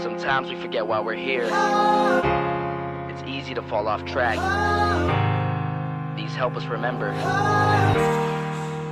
Sometimes we forget why we're here. It's easy to fall off track. These help us remember.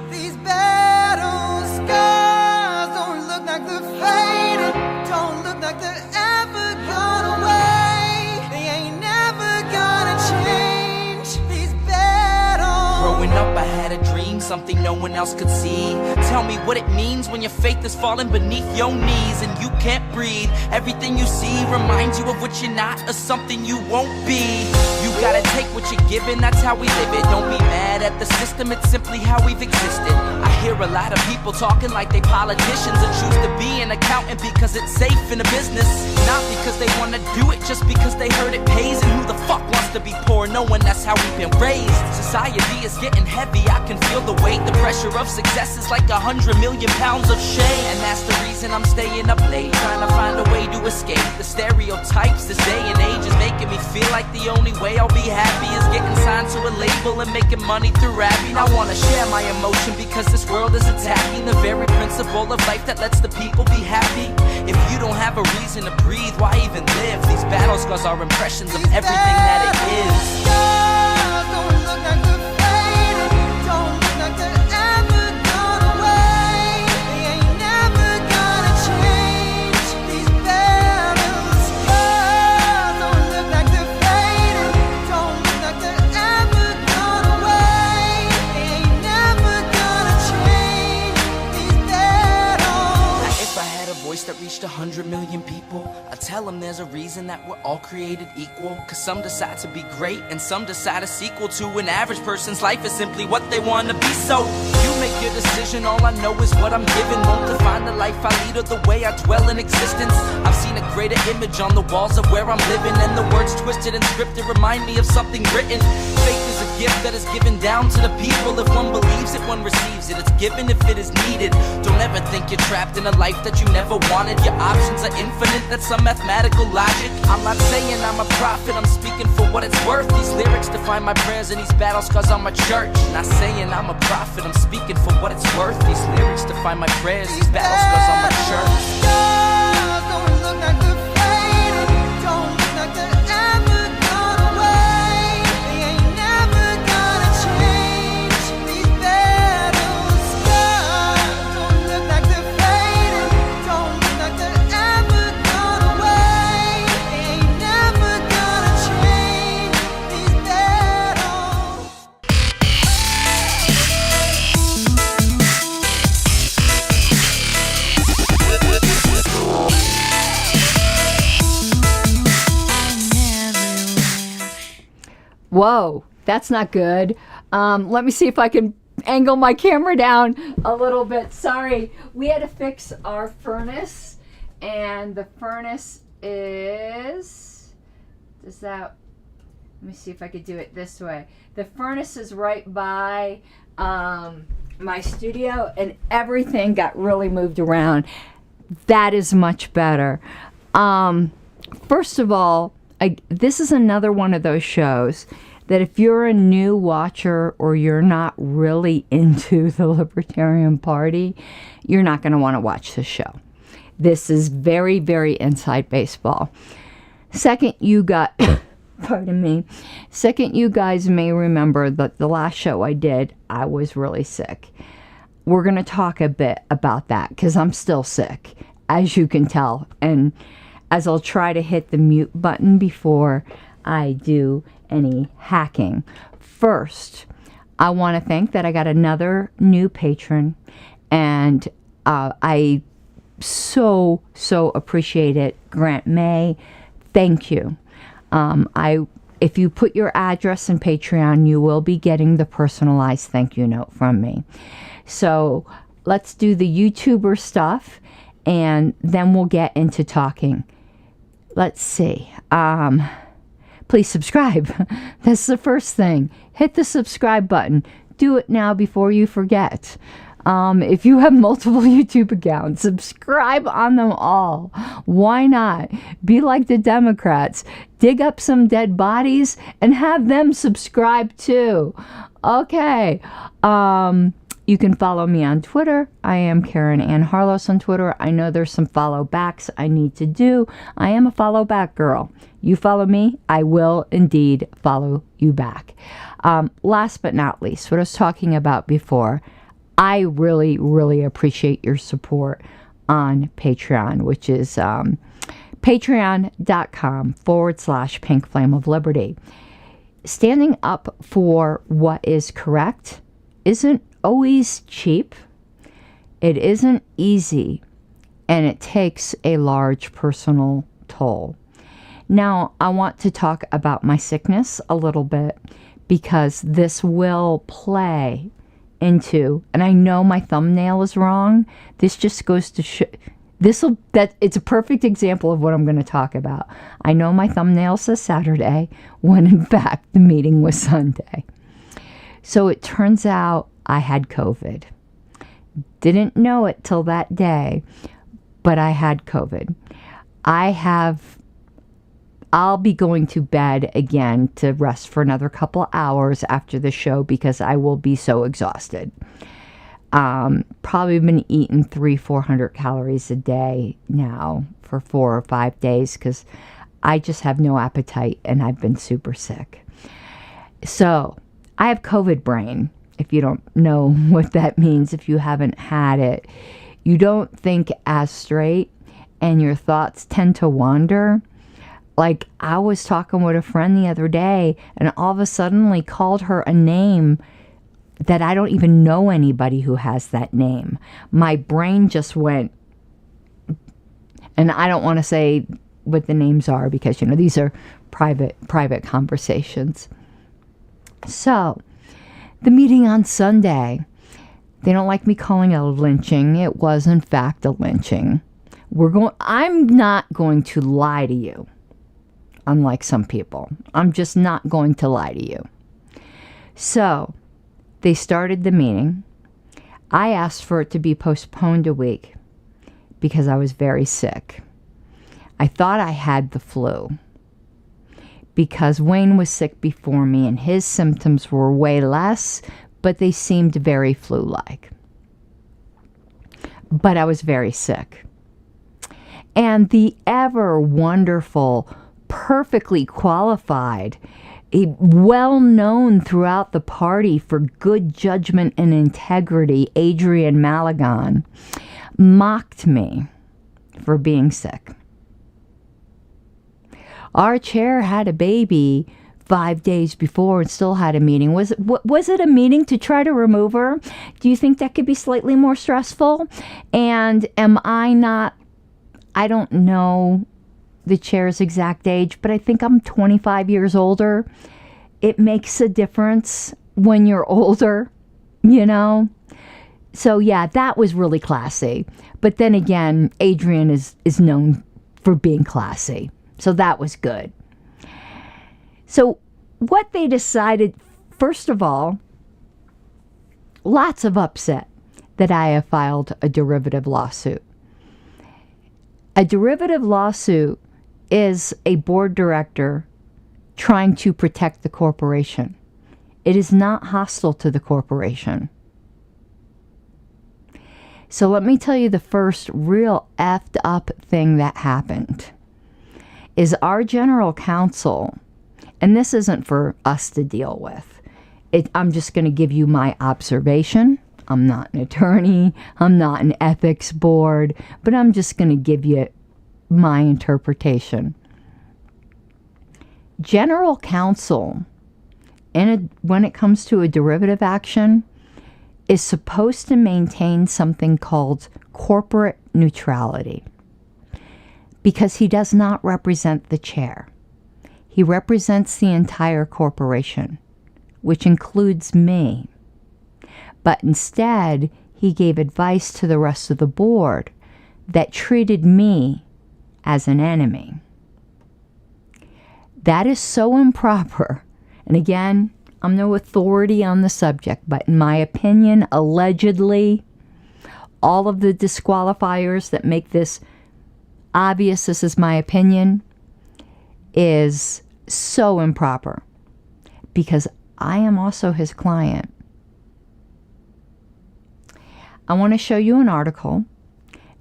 These battle scars don't look like they're fading, don't look like they're ever gone away. They ain't never gonna change. These battles. Growing up, I had a dream, something no one else could see. Tell me what it means when your faith is falling beneath your knees and you can't breathe. Everything you see reminds you of what you're not or something you won't be. You gotta take what you're given, that's how we live it. Don't be mad at the system, it's simply how we've existed. I hear a lot of people talking like they politicians and choose to be an accountant because it's safe in a business. Not because they wanna do it, just because they heard it pays. And who the fuck wants to be poor knowing that's how we've been raised? Society is getting heavy, I can feel the weight. The pressure of success is like 100 million pounds of shame. And that's the reason I'm staying up late, trying to find a way to escape the stereotypes this day and age is making me feel like the only way I'll be happy is getting signed to a label and making money through rapping. I wanna share my emotion because this world is attacking the very principle of life that lets the people be happy. If you don't have a reason to breathe, why even live? These battle scars are impressions of everything that it is. Don't look like they're fading, don't look like they're ever gone away. They ain't never gonna change. These battle scars don't look like they're fading, don't look like they're ever gone away. They ain't never gonna change. These battles. Now, if I had a voice that reached 100 million people, I'd tell them there's a reason that we're all created equal. Cause some decide to be great and some decide a sequel to an average person's life is simply what they want to be. So you make your decision, all I know is what I'm given won't define the life I lead or the way I dwell in existence. I've seen a greater image on the walls of where I'm living, and the words twisted and scripted remind me of something written. Faith is a gift that is given down to the people. If one believes it, one receives it. It's given if it is needed. Don't ever think you're trapped in a life that you never wanted. Your options are infinite, that's some mathematical logic. I'm not saying I'm a prophet, I'm speaking for what it's worth. These lyrics define my prayers and these battle scars on my church. Not saying I'm a prophet, I'm speaking for what it's worth. These lyrics define my prayers, these battle scars on my church. Scars don't look like they're fading, don't look like they're ever gone away. They ain't never gonna change. These battle scars don't look like they're fading, don't look like they're ever gone away. They ain't never gonna change. These battles. Whoa, that's not good. Let me see if I can angle my camera down a little bit. Sorry, we had to fix our furnace, and the furnace is, let me see if I could do it this way. The furnace is right by my studio, and everything got really moved around. That is much better. First of all, this is another one of those shows that if you're a new watcher or you're not really into the Libertarian Party, you're not going to want to watch the show. This is very, very inside baseball. Second, you got, pardon me. Second, you guys may remember that the last show I did, I was really sick. We're going to talk a bit about that because I'm still sick, as you can tell. And as I'll try to hit the mute button before I do any hacking. First, I want to thank that I got another new patron, and I so appreciate it. Grant May, thank you. If you put your address in Patreon, you will be getting the personalized thank you note from me. So let's do the YouTuber stuff, and then we'll get into talking. Let's see. Please subscribe. That's the first thing. Hit the subscribe button. Do it now before you forget. If you have multiple YouTube accounts, subscribe on them all. Why not? Be like the Democrats. Dig up some dead bodies and have them subscribe too. Okay. You can follow me on Twitter. I am Karen Ann Harlos on Twitter. I know there's some follow backs I need to do. I am a follow back girl. You follow me, I will indeed follow you back. Last but not least, what I was talking about before, I really, really appreciate your support on Patreon, which is patreon.com/Pink Flame of Liberty. Standing up for what is correct isn't always cheap. It isn't easy, and it takes a large personal toll. Now, I want to talk about my sickness a little bit because this will play into, and I know my thumbnail is wrong. This just goes to show, it's a perfect example of what I'm going to talk about. I know my thumbnail says Saturday when in fact the meeting was Sunday. So it turns out I had COVID. Didn't know it till that day, but I had COVID. I'll be going to bed again to rest for another couple hours after the show because I will be so exhausted. Probably been eating 300-400 calories a day now for 4 or 5 days because I just have no appetite and I've been super sick. So I have COVID brain. If you don't know what that means, if you haven't had it, you don't think as straight and your thoughts tend to wander. Like, I was talking with a friend the other day and all of a sudden called her a name that I don't even know anybody who has that name. My brain just went, and I don't want to say what the names are because, these are private conversations. So, the meeting on Sunday, they don't like me calling it a lynching. It was, in fact, a lynching. I'm not going to lie to you. Unlike some people. I'm just not going to lie to you. So, they started the meeting. I asked for it to be postponed a week because I was very sick. I thought I had the flu because Wayne was sick before me and his symptoms were way less, but they seemed very flu-like. But I was very sick. And the ever wonderful, perfectly qualified, well known throughout the party for good judgment and integrity, Adrian Malagon, mocked me for being sick. Our chair had a baby 5 days before and still had a meeting. Was it a meeting to try to remove her? Do you think that could be slightly more stressful? And I don't know the chair's exact age, but I think I'm 25 years older. It makes a difference when you're older, So yeah, that was really classy. But then again, Adrian is known for being classy. So that was good. So what they decided, first of all, lots of upset that I have filed a derivative lawsuit. A derivative lawsuit is a board director trying to protect the corporation. It is not hostile to the corporation. So let me tell you the first real effed up thing that happened is our general counsel, and this isn't for us to deal with. I'm just going to give you my observation. I'm not an attorney. I'm not an ethics board, but I'm just going to give you my interpretation. General counsel, when it comes to a derivative action, is supposed to maintain something called corporate neutrality because he does not represent the chair. He represents the entire corporation, which includes me. But instead, he gave advice to the rest of the board that treated me as an enemy. That is so improper. And again, I'm no authority on the subject, but in my opinion, allegedly, all of the disqualifiers that make this obvious, this is my opinion, is so improper. Because I am also his client. I want to show you an article.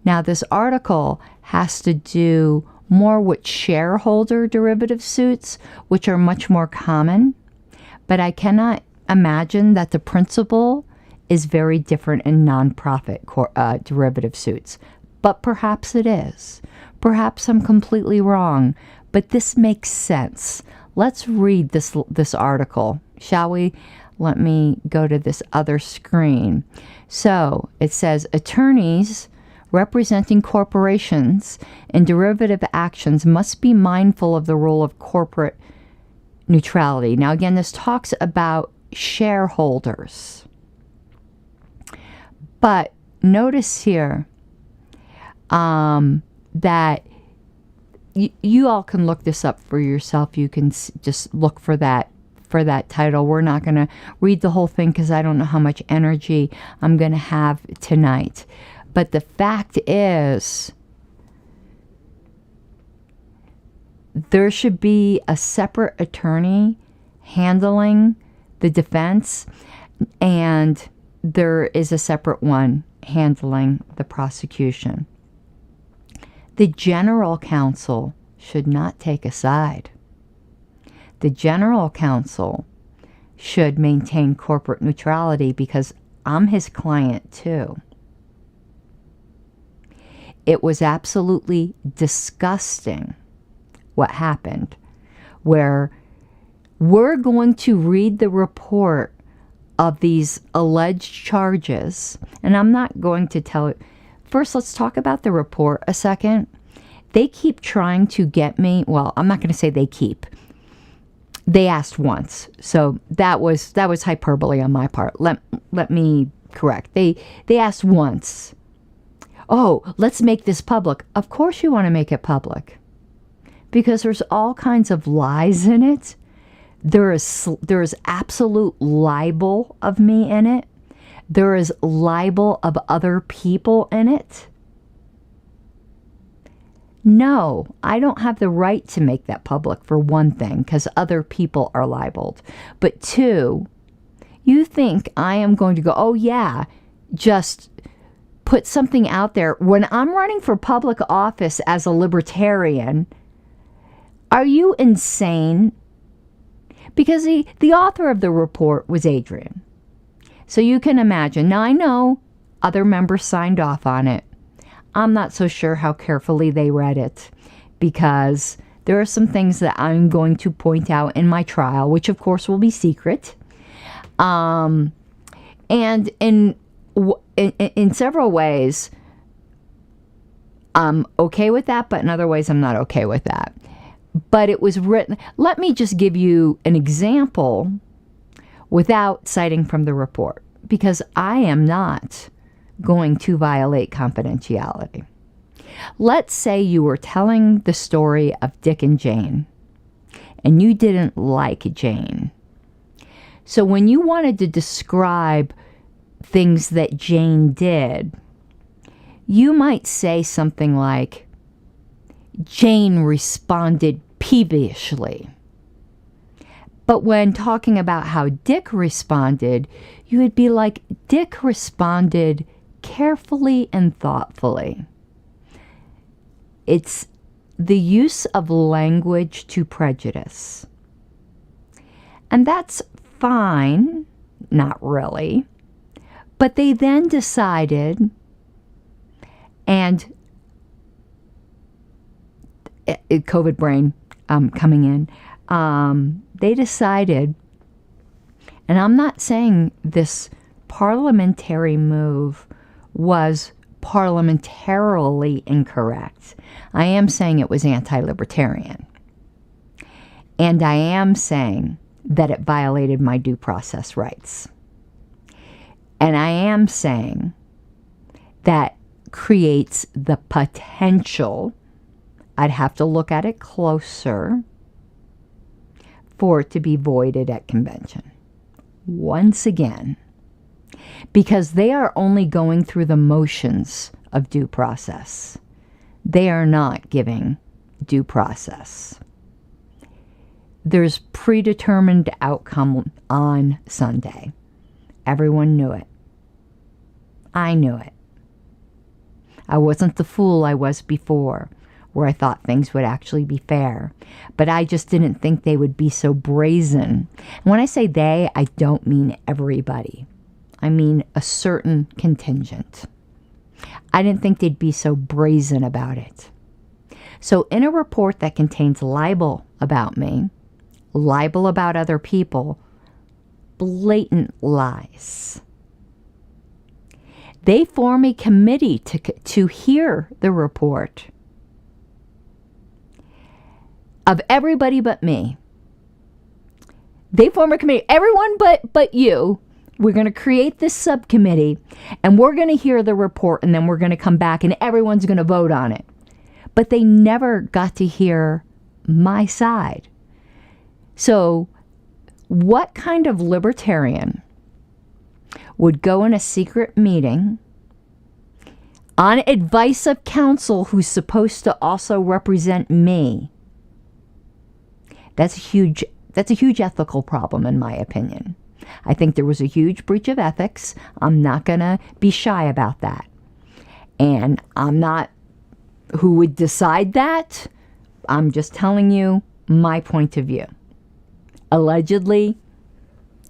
Now, this article has to do more with shareholder derivative suits, which are much more common. But I cannot imagine that the principle is very different in nonprofit derivative suits. But perhaps it is. Perhaps I'm completely wrong. But this makes sense. Let's read this article, shall we? Let me go to this other screen. So it says, attorneys representing corporations in derivative actions must be mindful of the role of corporate neutrality. Now, again, this talks about shareholders. But notice here that you all can look this up for yourself. You can just look for that title. We're not going to read the whole thing because I don't know how much energy I'm going to have tonight. But the fact is, there should be a separate attorney handling the defense, and there is a separate one handling the prosecution. The general counsel should not take a side. The general counsel should maintain corporate neutrality because I'm his client too. It was absolutely disgusting what happened, where we're going to read the report of these alleged charges, and I'm not going to tell it. First, let's talk about the report a second. They keep trying to get me, well, I'm not going to say they keep. They asked once, so that was hyperbole on my part. Let me correct. They asked once. Oh, let's make this public. Of course you want to make it public, because there's all kinds of lies in it. There is absolute libel of me in it. There is libel of other people in it. No, I don't have the right to make that public, for one thing, because other people are libeled. But two, you think I am going to go, oh yeah, just put something out there when I'm running for public office as a libertarian? Are you insane? Because the author of the report was Adrian. So you can imagine. Now, I know other members signed off on it. I'm not so sure how carefully they read it, because there are some things that I'm going to point out in my trial, which of course will be secret. And in several ways, I'm okay with that, but in other ways, I'm not okay with that. But it was written. Let me just give you an example without citing from the report, because I am not going to violate confidentiality. Let's say you were telling the story of Dick and Jane, and you didn't like Jane. So when you wanted to describe things that Jane did, you might say something like, Jane responded peevishly. But when talking about how Dick responded, you would be like, Dick responded carefully and thoughtfully. It's the use of language to prejudice. And that's fine, not really. But they then decided, and COVID brain coming in, they decided, and I'm not saying this parliamentary move was parliamentarily incorrect. I am saying it was anti-libertarian. And I am saying that it violated my due process rights. And I am saying that creates the potential, I'd have to look at it closer, for it to be voided at convention. Once again, because they are only going through the motions of due process. They are not giving due process. There's predetermined outcome on Sunday. Everyone knew it. I knew it. I wasn't the fool I was before, where I thought things would actually be fair. But I just didn't think they would be so brazen. And when I say they, I don't mean everybody. I mean a certain contingent. I didn't think they'd be so brazen about it. So in a report that contains libel about me, libel about other people, blatant lies, they form a committee to hear the report of everybody but me. They form a committee, everyone but you. We're going to create this subcommittee, and we're going to hear the report, and then we're going to come back, and everyone's going to vote on it. But they never got to hear my side. So what kind of libertarian would go in a secret meeting on advice of counsel who's supposed to also represent me? That's a huge ethical problem, in my opinion. I think there was a huge breach of ethics. I'm not going to be shy about that. And I'm not who would decide that. I'm just telling you my point of view. Allegedly,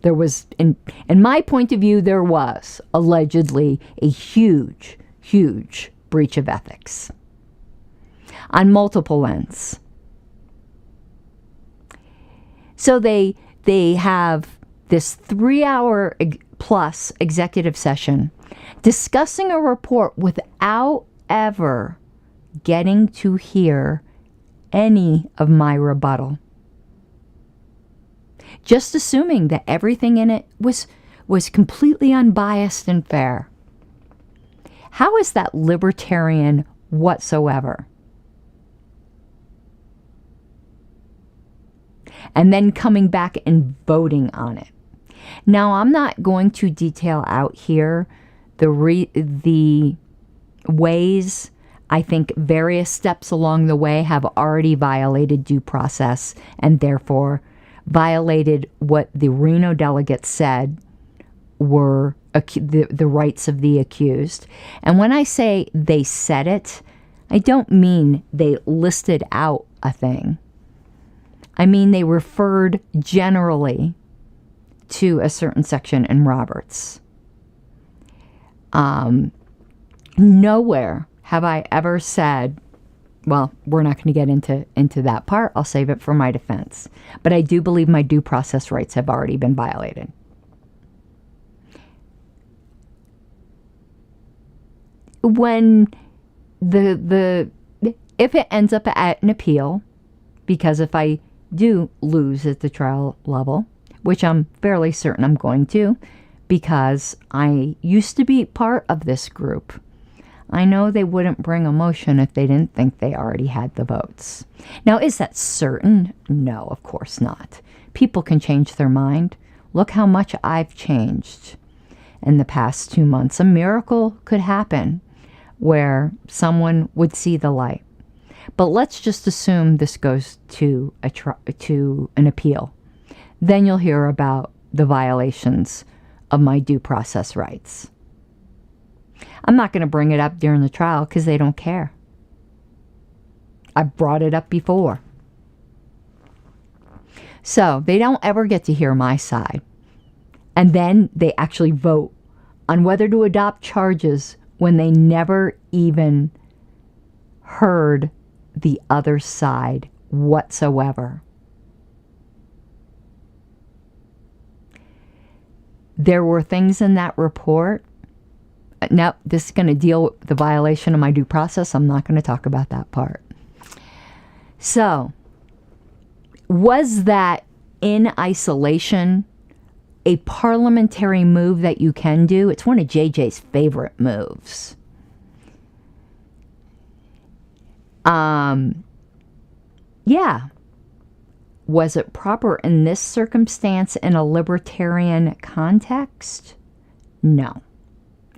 there was, in my point of view, there was allegedly a huge, huge breach of ethics on multiple ends. So they have this 3-hour plus executive session discussing a report without ever getting to hear any of my rebuttal. Just assuming that everything in it was completely unbiased and fair. How is that libertarian whatsoever? And then coming back and voting on it. Now, I'm not going to detail out here the ways I think various steps along the way have already violated due process and therefore violated what the Reno delegates said were the rights of the accused. And when I say they said it, I don't mean they listed out a thing. I mean they referred generally to a certain section in Roberts. Nowhere have I ever said, well, we're not going to get into that part. I'll save it for my defense. But I do believe my due process rights have already been violated. When if it ends up at an appeal, because if I do lose at the trial level, which I'm fairly certain I'm going to, because I used to be part of this group, I know they wouldn't bring a motion if they didn't think they already had the votes. Now, is that certain? No, of course not. People can change their mind. Look how much I've changed in the past 2 months. A miracle could happen where someone would see the light. But let's just assume this goes to an appeal. Then you'll hear about the violations of my due process rights. I'm not going to bring it up during the trial because they don't care. I've brought it up before. So they don't ever get to hear my side. And then they actually vote on whether to adopt charges when they never even heard the other side whatsoever. There were things in that report. Now, this is going to deal with the violation of my due process. I'm not going to talk about that part. So, was that in isolation a parliamentary move that you can do? It's one of JJ's favorite moves. Yeah. Was it proper in this circumstance in a libertarian context? No,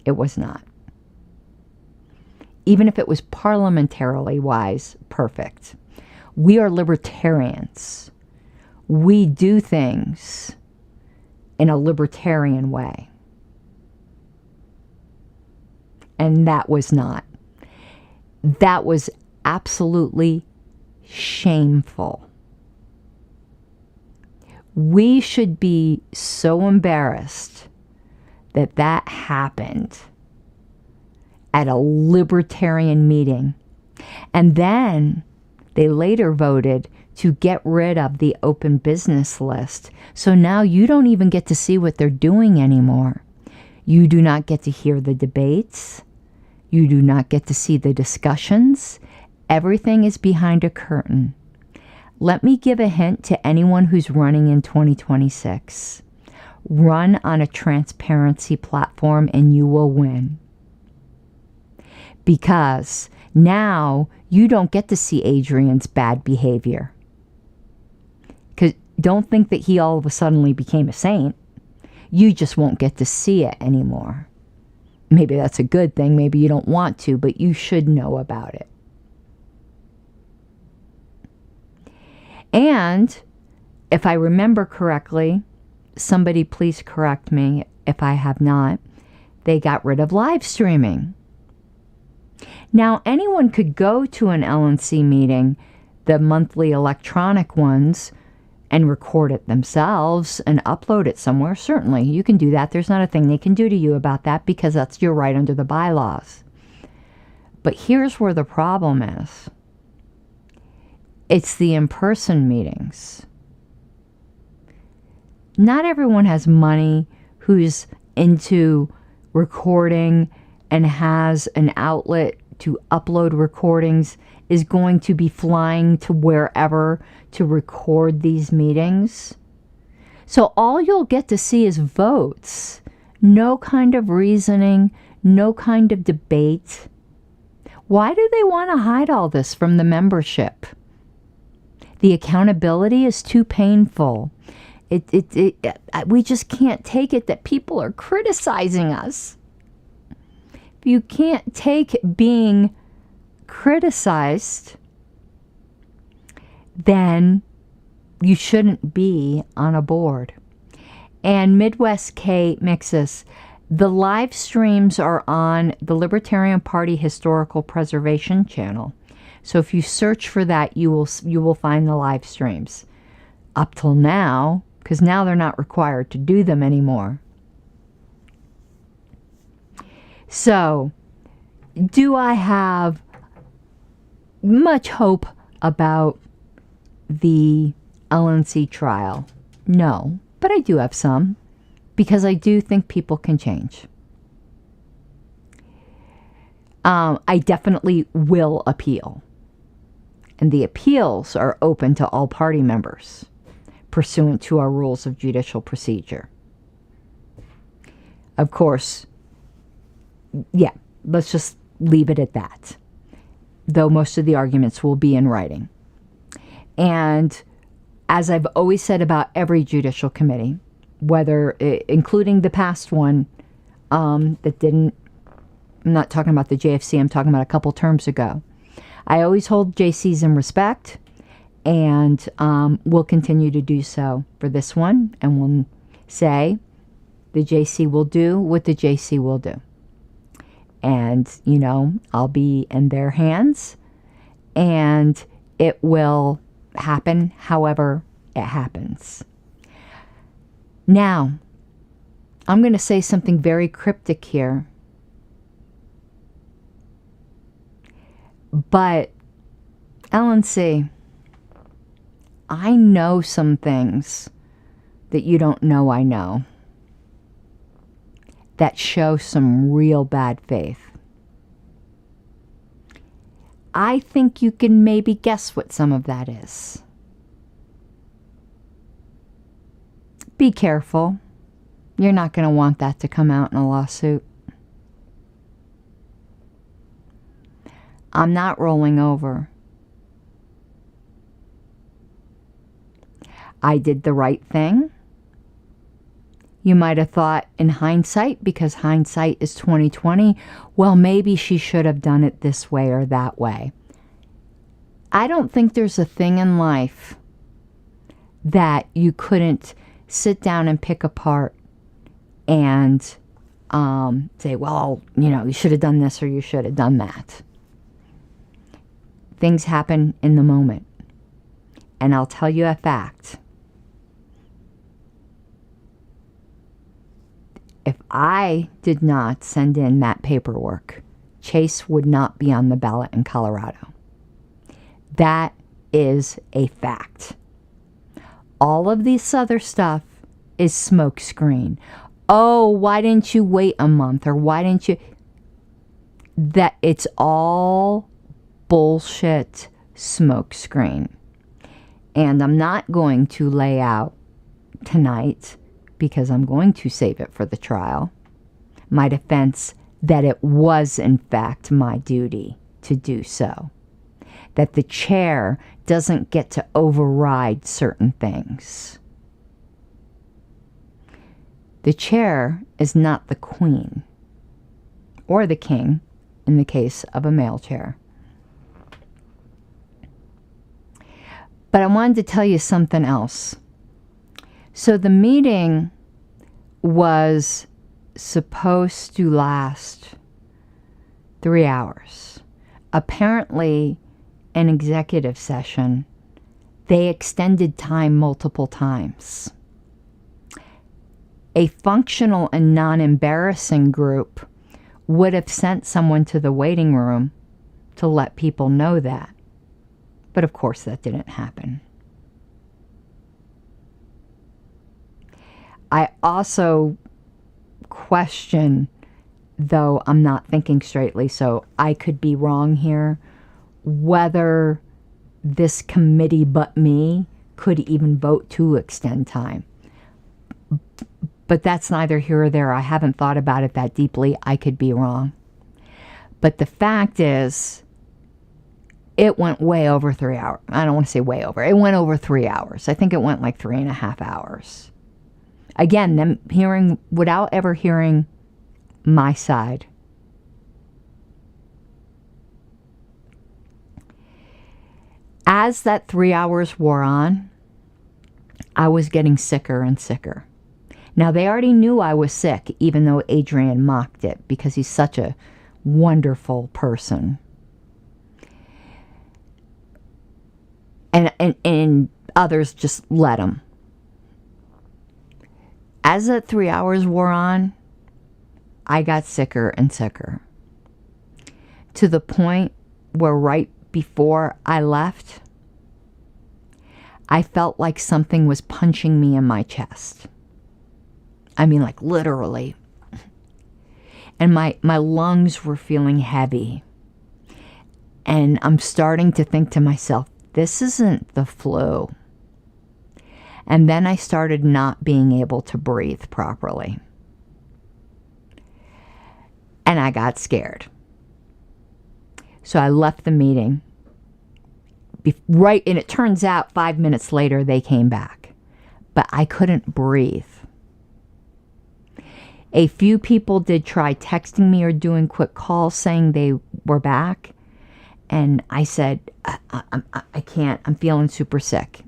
it was not. Even if it was parliamentarily wise, perfect. We are libertarians. We do things in a libertarian way. And that was not. That was absolutely shameful. We should be so embarrassed that that happened at a Libertarian meeting. And then they later voted to get rid of the open business list. So now you don't even get to see what they're doing anymore. You do not get to hear the debates. You do not get to see the discussions. Everything is behind a curtain. Let me give a hint to anyone who's running in 2026. Run on a transparency platform and you will win. Because now you don't get to see Adrian's bad behavior. Because don't think that he all of a sudden became a saint. You just won't get to see it anymore. Maybe that's a good thing. Maybe you don't want to, but you should know about it. And if I remember correctly, somebody please correct me if I have not, they got rid of live streaming. Now, anyone could go to an LNC meeting, the monthly electronic ones, and record it themselves and upload it somewhere. Certainly, you can do that. There's not a thing they can do to you about that because that's your right under the bylaws. But here's where the problem is. It's the in-person meetings. Not everyone has money who's into recording and has an outlet to upload recordings is going to be flying to wherever to record these meetings. So all you'll get to see is votes. No kind of reasoning, no kind of debate. Why do they want to hide all this from the membership? The accountability is too painful. We just can't take it that people are criticizing us. If you can't take being criticized, then you shouldn't be on a board. And Midwest K mixes. The live streams are on the Libertarian Party Historical Preservation channel. So if you search for that, you will find the live streams. Up till now, because now they're not required to do them anymore. So, do I have much hope about the LNC trial? No, but I do have some, because I do think people can change. I definitely will appeal. And the appeals are open to all party members, pursuant to our rules of judicial procedure. Of course, yeah, let's just leave it at that. Though most of the arguments will be in writing. And as I've always said about every judicial committee, whether, including the past one that didn't, I'm not talking about the JFC, I'm talking about a couple terms ago. I always hold JCs in respect, and we'll continue to do so for this one, and we'll say the JC will do what the JC will do. And, you know, I'll be in their hands, and it will happen however it happens. Now, I'm going to say something very cryptic here. But, LNC, I know some things that you don't know I know that show some real bad faith. I think you can maybe guess what some of that is. Be careful. You're not going to want that to come out in a lawsuit. I'm not rolling over. I did the right thing. You might have thought in hindsight, because hindsight is 20/20, well, maybe she should have done it this way or that way. I don't think there's a thing in life that you couldn't sit down and pick apart and say, well, you should have done this or you should have done that. Things happen in the moment. And I'll tell you a fact. If I did not send in that paperwork, Chase would not be on the ballot in Colorado. That is a fact. All of this other stuff is smokescreen. Oh, why didn't you wait a month? Or why didn't you... That it's all bullshit smokescreen. And I'm not going to lay out tonight, because I'm going to save it for the trial, my defense that it was in fact my duty to do so. That the chair doesn't get to override certain things. The chair is not the queen or the king in the case of a male chair. But I wanted to tell you something else. So the meeting was supposed to last 3 hours. Apparently, an executive session, they extended time multiple times. A functional and non-embarrassing group would have sent someone to the waiting room to let people know that. But of course that didn't happen. I also question, though I'm not thinking straightly, so I could be wrong here, whether this committee but me could even vote to extend time. But that's neither here or there. I haven't thought about it that deeply. I could be wrong. But the fact is, it went way over 3 hours. I don't want to say way over. It went over 3 hours. I think it went like 3.5 hours. Again, them hearing, without ever hearing my side. As that 3 hours wore on, I was getting sicker and sicker. Now, they already knew I was sick, even though Adrian mocked it, because he's such a wonderful person. And others just let him. As that 3 hours wore on, I got sicker and sicker. To the point where right before I left, I felt like something was punching me in my chest. I mean, like literally. And my lungs were feeling heavy. And I'm starting to think to myself, this isn't the flu. And then I started not being able to breathe properly. And I got scared. So I left the meeting. And it turns out 5 minutes later they came back. But I couldn't breathe. A few people did try texting me or doing quick calls saying they were back. And I said, I can't. I'm feeling super sick.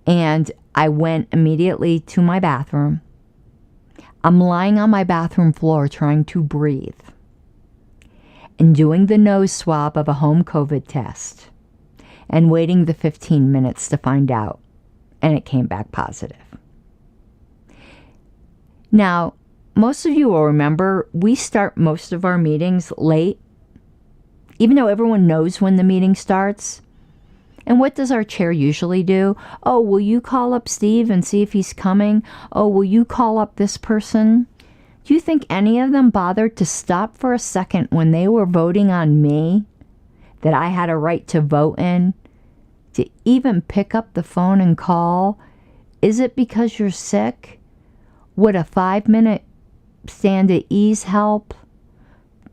And I went immediately to my bathroom. I'm lying on my bathroom floor trying to breathe and doing the nose swab of a home COVID test and waiting the 15 minutes to find out. And it came back positive. Now, most of you will remember we start most of our meetings late, even though everyone knows when the meeting starts. And what does our chair usually do? Oh, will you call up Steve and see if he's coming? Oh, will you call up this person? Do you think any of them bothered to stop for a second when they were voting on me, that I had a right to vote in, to even pick up the phone and call? Is it because you're sick? Would a 5-minute stand at ease help?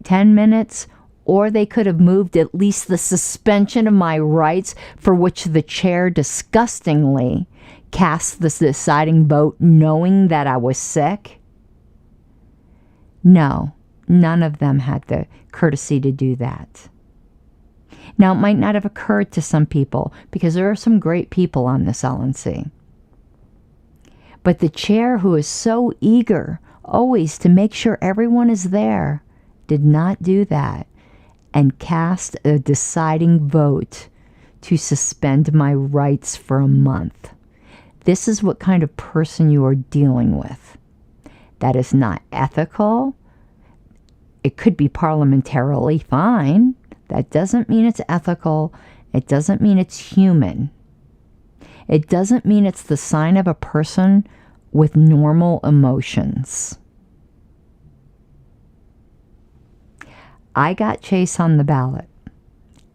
10 minutes? Or they could have moved at least the suspension of my rights, for which the chair disgustingly cast the deciding vote knowing that I was sick. No, none of them had the courtesy to do that. Now, it might not have occurred to some people, because there are some great people on this LNC. But the chair, who is so eager always to make sure everyone is there, did not do that and cast a deciding vote to suspend my rights for a month. This is what kind of person you are dealing with. That is not ethical. It could be parliamentarily fine. That doesn't mean it's ethical. It doesn't mean it's human. It doesn't mean it's the sign of a person with normal emotions. I got Chase on the ballot,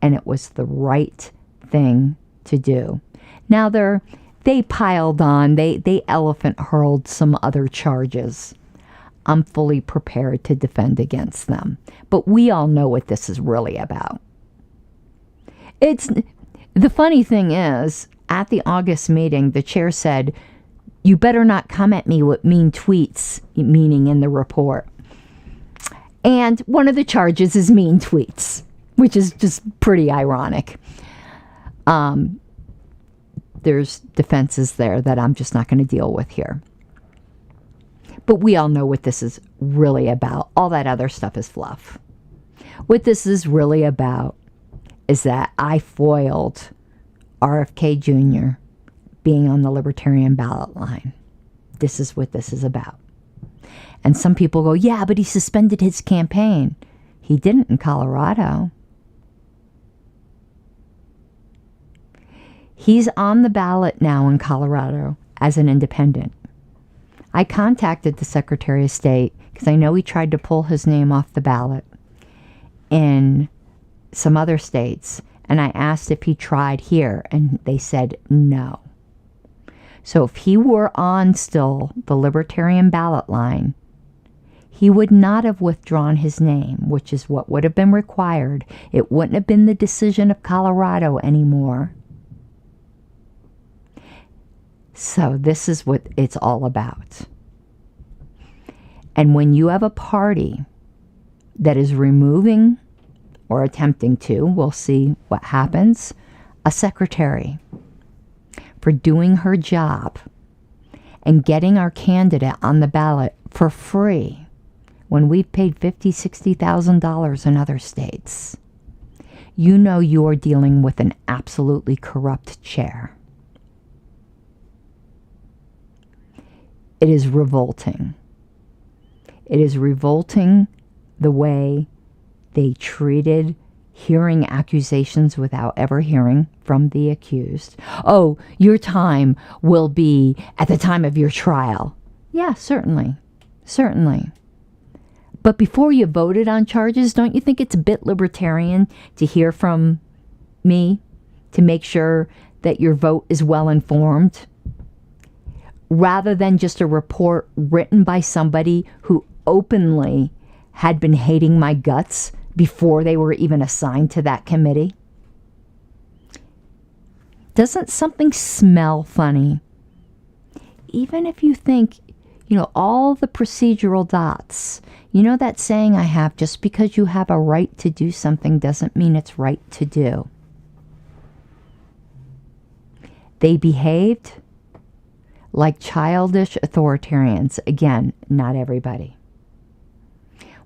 and it was the right thing to do. Now they piled on, they elephant hurled some other charges. I'm fully prepared to defend against them. But we all know what this is really about. The funny thing is, at the August meeting, the chair said, "You better not come at me with mean tweets," meaning in the report. And one of the charges is mean tweets, which is just pretty ironic. There's defenses there that I'm just not going to deal with here. But we all know what this is really about. All that other stuff is fluff. What this is really about is that I foiled RFK Jr. being on the Libertarian ballot line. This is what this is about. And some people go, yeah, but he suspended his campaign. He didn't in Colorado. He's on the ballot now in Colorado as an independent. I contacted the Secretary of State because I know he tried to pull his name off the ballot in some other states. And I asked if he tried here, and they said no. So if he were on still the Libertarian ballot line, he would not have withdrawn his name, which is what would have been required. It wouldn't have been the decision of Colorado anymore. So this is what it's all about. And when you have a party that is removing or attempting to, we'll see what happens, a secretary for doing her job and getting our candidate on the ballot for free when we've paid $50,000, $60,000 in other states, you know you're dealing with an absolutely corrupt chair. It is revolting. It is revolting the way they treated hearing accusations without ever hearing from the accused. Oh, your time will be at the time of your trial. Yeah, certainly. Certainly. But before you voted on charges, don't you think it's a bit libertarian to hear from me to make sure that your vote is well informed? Rather than just a report written by somebody who openly had been hating my guts before they were even assigned to that committee? Doesn't something smell funny? Even if you think, all the procedural dots. You know that saying I have, just because you have a right to do something doesn't mean it's right to do. They behaved like childish authoritarians. Again, not everybody.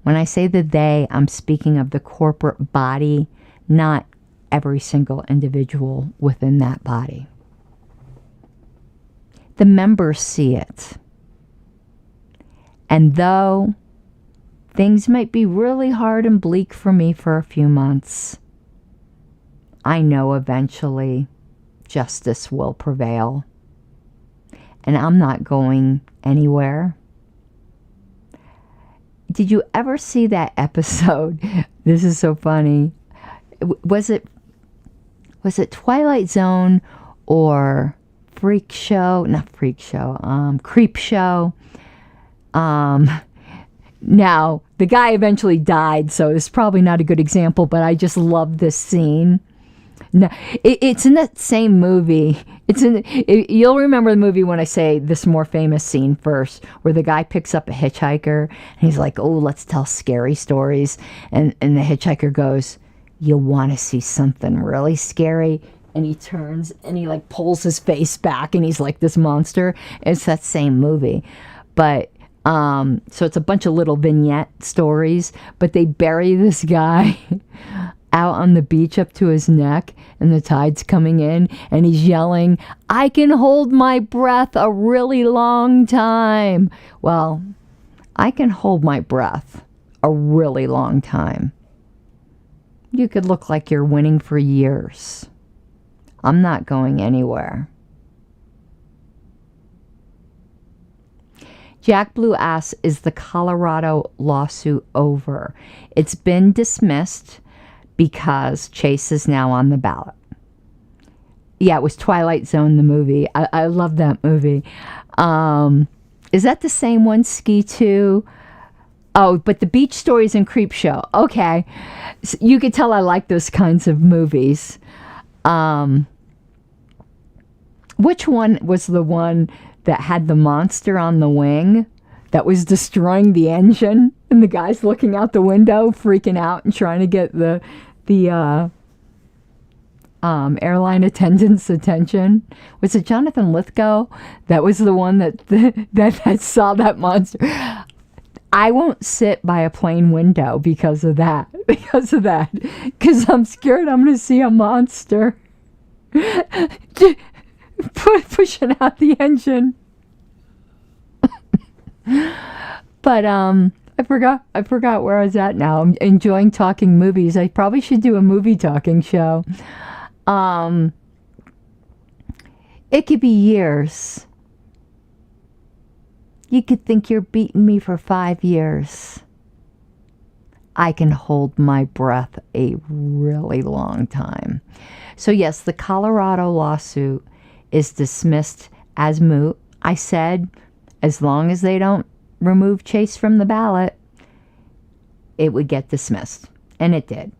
When I say the they, I'm speaking of the corporate body, not every single individual within that body. The members see it. And though things might be really hard and bleak for me for a few months, I know eventually justice will prevail. And I'm not going anywhere. Did you ever see that episode? This is so funny. Was it Twilight Zone or Freak Show? Not Freak Show. Creep Show. Now, the guy eventually died, so it's probably not a good example, but I just love this scene. No, it's in that same movie. You'll remember the movie when I say this more famous scene first, where the guy picks up a hitchhiker, and he's like, oh, let's tell scary stories. And the hitchhiker goes, you want to see something really scary? And he turns, and he pulls his face back, and he's like this monster. It's that same movie. But So it's a bunch of little vignette stories, but they bury this guy out on the beach up to his neck, and the tide's coming in, and he's yelling, "I can hold my breath a really long time." Well, I can hold my breath a really long time. You could look like you're winning for years. I'm not going anywhere. Jack Blue asks, is the Colorado lawsuit over? It's been dismissed because Chase is now on the ballot. Yeah, it was Twilight Zone, the movie. I love that movie. Is that the same one, Ski 2? Oh, but the Beach Stories and Creep Show. Okay. So you could tell I like those kinds of movies. Which one was the one that had the monster on the wing that was destroying the engine, and the guy's looking out the window freaking out and trying to get the airline attendant's attention? Was it Jonathan Lithgow that was the one that saw that monster? I won't sit by a plane window because of that, because I'm scared I'm going to see a monster pushing out the engine. But I forgot where I was at now. I'm enjoying talking movies. I probably should do a movie talking show. It could be years. You could think you're beating me for 5 years. I can hold my breath a really long time. So yes, the Colorado lawsuit is dismissed as moot. I said, as long as they don't remove Chase from the ballot, it would get dismissed. And it did.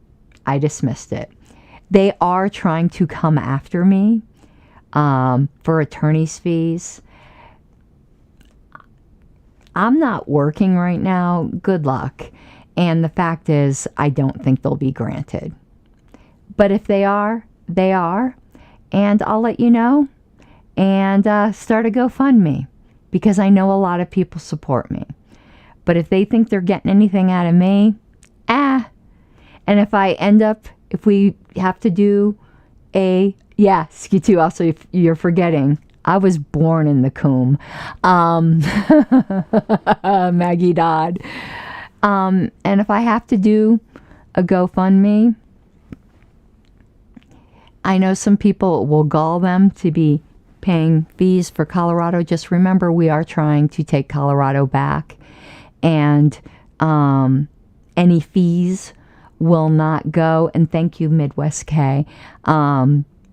I dismissed it. They are trying to come after me for attorney's fees. I'm not working right now. Good luck. And the fact is, I don't think they'll be granted. But if they are, they are. And I'll let you know. And start a GoFundMe, because I know a lot of people support me. But if they think they're getting anything out of me, And if we have to do Ski 2, also, if you're forgetting, I was born in the Coombe. Maggie Dodd. And if I have to do a GoFundMe, I know some people will gall them to be paying fees for Colorado. Just remember, we are trying to take Colorado back, and any fees will not go. And thank you, Midwest K.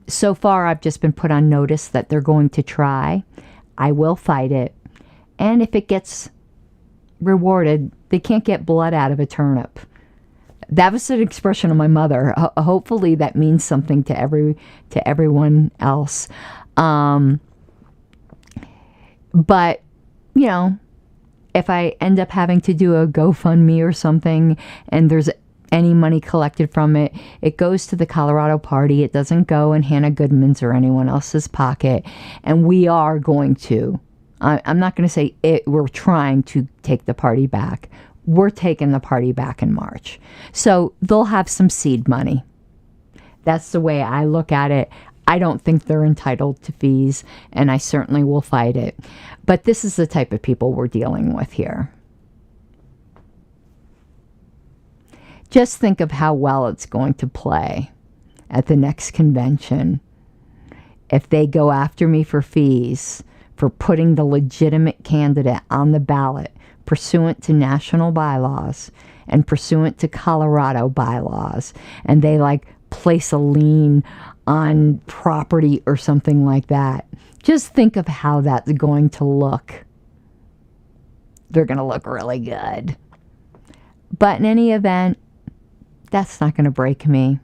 So far, I've just been put on notice that they're going to try. I will fight it. And if it gets rewarded, they can't get blood out of a turnip. That was an expression of my mother. Hopefully that means something to everyone else. But, you know, if I end up having to do a GoFundMe or something, and there's any money collected from it, it goes to the Colorado Party. It doesn't go in Hannah Goodman's or anyone else's pocket. And we are going to, I'm not going to say it, we're trying to take the party back. We're taking the party back in March. So they'll have some seed money. That's the way I look at it. I don't think they're entitled to fees, and I certainly will fight it. But this is the type of people we're dealing with here. Just think of how well it's going to play at the next convention if they go after me for fees for putting the legitimate candidate on the ballot pursuant to national bylaws and pursuant to Colorado bylaws, and they place a lien on property or something like that. Just think of how that's going to look. They're going to look really good. But in any event, that's not going to break me.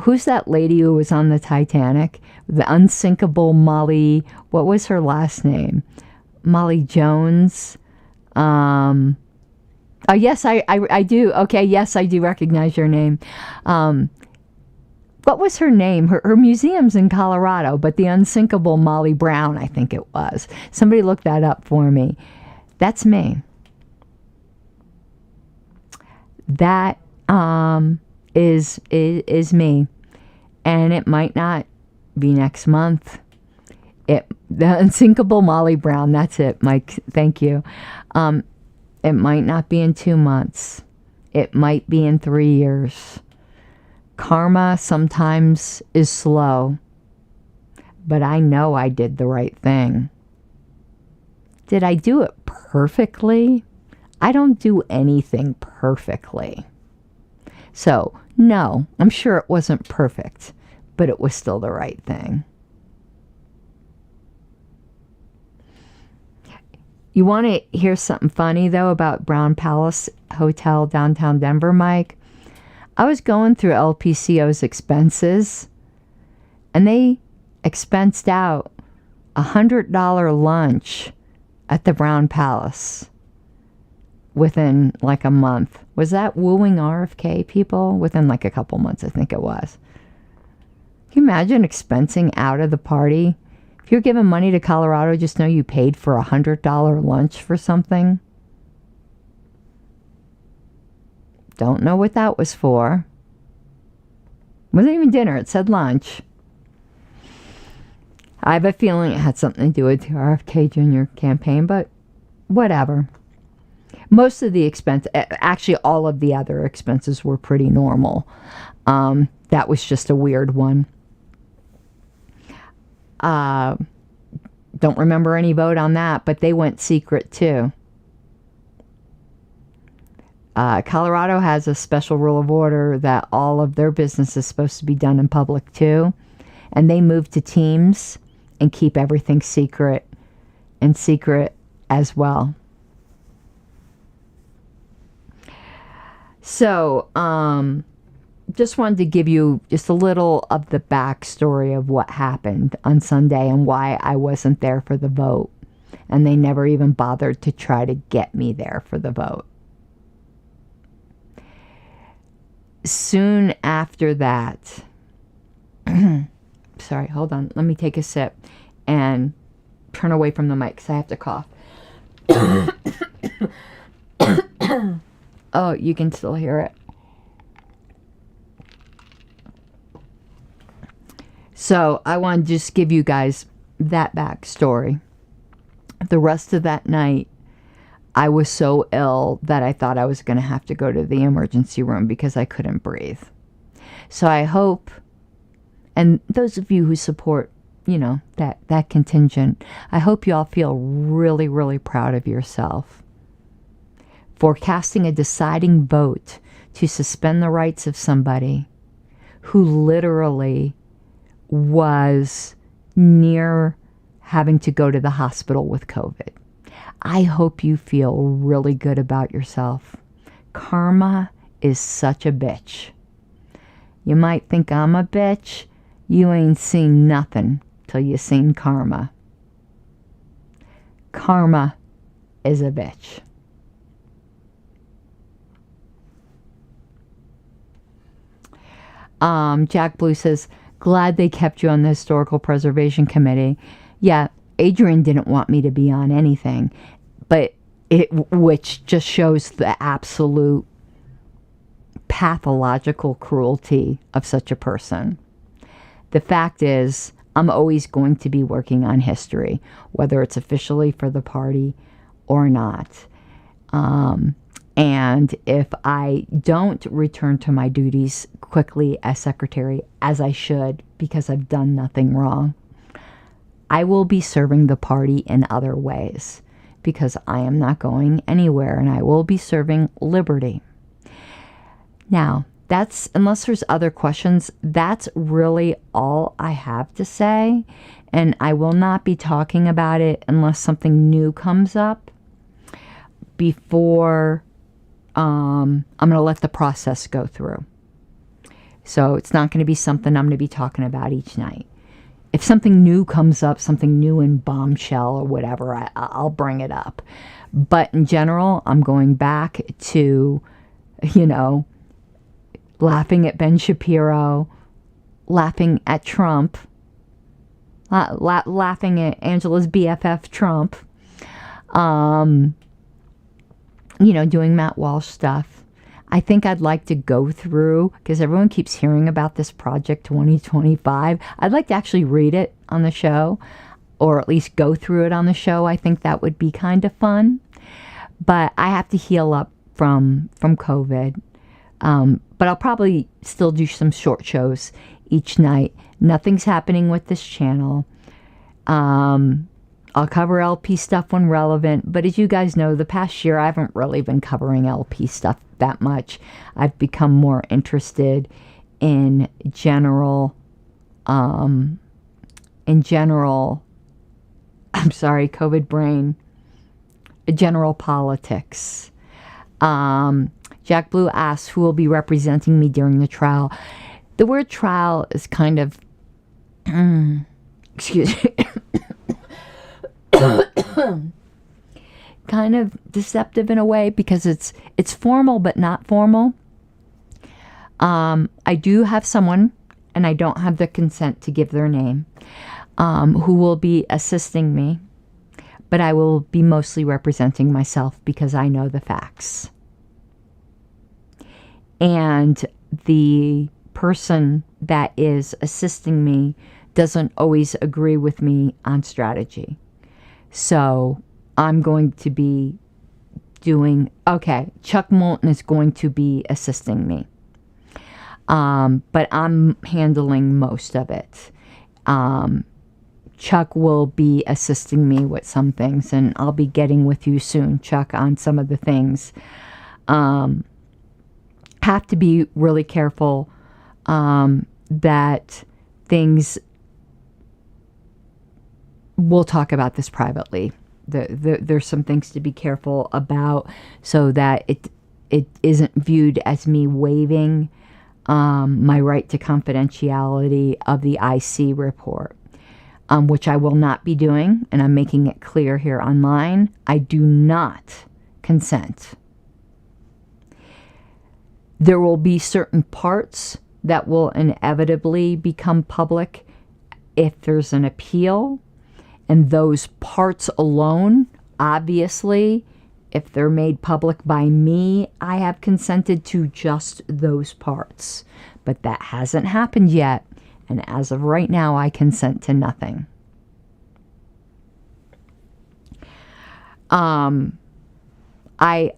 Who's that lady who was on the Titanic? The unsinkable Molly, what was her last name? Molly Jones. Oh, yes, I do. Okay, yes, I do recognize your name. what was her name? Her museum's in Colorado, but the unsinkable Molly Brown, I think it was. Somebody look that up for me. That's me. That is me. And it might not be next month. The unsinkable Molly Brown, that's it, Mike. Thank you. It might not be in 2 months. It might be in 3 years. Karma sometimes is slow, but I know I did the right thing. Did I do it perfectly? I don't do anything perfectly. So, no, I'm sure it wasn't perfect, but it was still the right thing. You want to hear something funny, though, about Brown Palace Hotel, downtown Denver, Mike? I was going through LPCO's expenses, and they expensed out $100 lunch at the Brown Palace within like a month. Was that wooing RFK people? Within like a couple months, I think it was. Can you imagine expensing out of the party? If you're giving money to Colorado, just know you paid for $100 lunch for something. Don't know what that was for. Wasn't even dinner. It said lunch. I have a feeling it had something to do with the RFK Jr. campaign, but whatever. Most of the expense, actually all of the other expenses were pretty normal. That was just a weird one. Don't remember any vote on that, but they went secret too. Colorado has a special rule of order that all of their business is supposed to be done in public too. And they move to teams and keep everything secret and secret as well. So, just wanted to give you just a little of the backstory of what happened on Sunday and why I wasn't there for the vote. And they never even bothered to try to get me there for the vote. Soon after that, sorry, hold on. Let me take a sip and turn away from the mic because I have to cough. Oh, you can still hear it. So I want to just give you guys that backstory. The rest of that night, I was so ill that I thought I was going to have to go to the emergency room because I couldn't breathe. So I hope, and those of you who support, that contingent, I hope you all feel really, really proud of yourself for casting a deciding vote to suspend the rights of somebody who literally was near having to go to the hospital with COVID. I hope you feel really good about yourself. Karma is such a bitch. You might think I'm a bitch. You ain't seen nothing till you seen karma. Karma is a bitch. Jack Blue says, glad they kept you on the Historical Preservation Committee. Yeah, Adrian didn't want me to be on anything, which just shows the absolute pathological cruelty of such a person. The fact is, I'm always going to be working on history, whether it's officially for the party or not. And if I don't return to my duties quickly as secretary, as I should, because I've done nothing wrong, I will be serving the party in other ways, because I am not going anywhere, and I will be serving liberty. Now, unless there's other questions, that's really all I have to say, and I will not be talking about it unless something new comes up before I'm going to let the process go through. So it's not going to be something I'm going to be talking about each night. If something new comes up, something new in Bombshell or whatever, I'll bring it up. But in general, I'm going back to, laughing at Ben Shapiro, laughing at Trump, laughing at Angela's BFF Trump, doing Matt Walsh stuff. I think I'd like to go through, because everyone keeps hearing about this Project 2025. I'd like to actually read it on the show, or at least go through it on the show. I think that would be kind of fun. But I have to heal up from COVID. But I'll probably still do some short shows each night. Nothing's happening with this channel. I'll cover LP stuff when relevant, but as you guys know, the past year I haven't really been covering LP stuff that much. I've become more interested in general, I'm sorry, COVID brain, general politics. Jack Blue asks who will be representing me during the trial. The word trial is kind of, excuse me, kind of deceptive in a way, because it's formal but not formal. I do have someone, and I don't have the consent to give their name, who will be assisting me, but I will be mostly representing myself because I know the facts. And the person that is assisting me doesn't always agree with me on strategy. So I'm going to be Chuck Moulton is going to be assisting me. But I'm handling most of it. Chuck will be assisting me with some things, and I'll be getting with you soon, Chuck, on some of the things. Have to be really careful that things, we'll talk about this privately. There's some things to be careful about so that it isn't viewed as me waiving my right to confidentiality of the IC report, which I will not be doing, and I'm making it clear here online. I do not consent. There will be certain parts that will inevitably become public if there's an appeal. And those parts alone, obviously, if they're made public by me, I have consented to just those parts. But that hasn't happened yet. And as of right now, I consent to nothing. I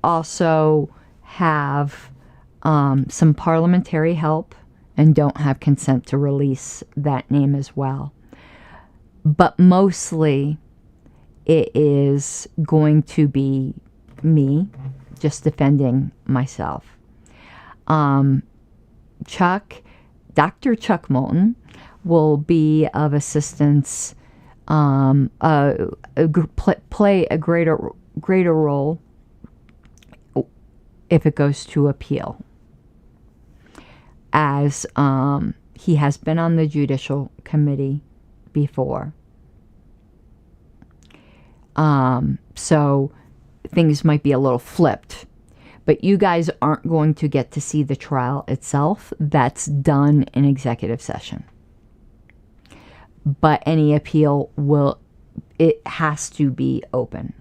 also have some parliamentary help and don't have consent to release that name as well. But mostly it is going to be me just defending myself. Dr. Chuck Moulton will be of assistance, play a greater role if it goes to appeal, as he has been on the Judicial Committee before. So things might be a little flipped, but you guys aren't going to get to see the trial itself. That's done in executive session. But any appeal it has to be open.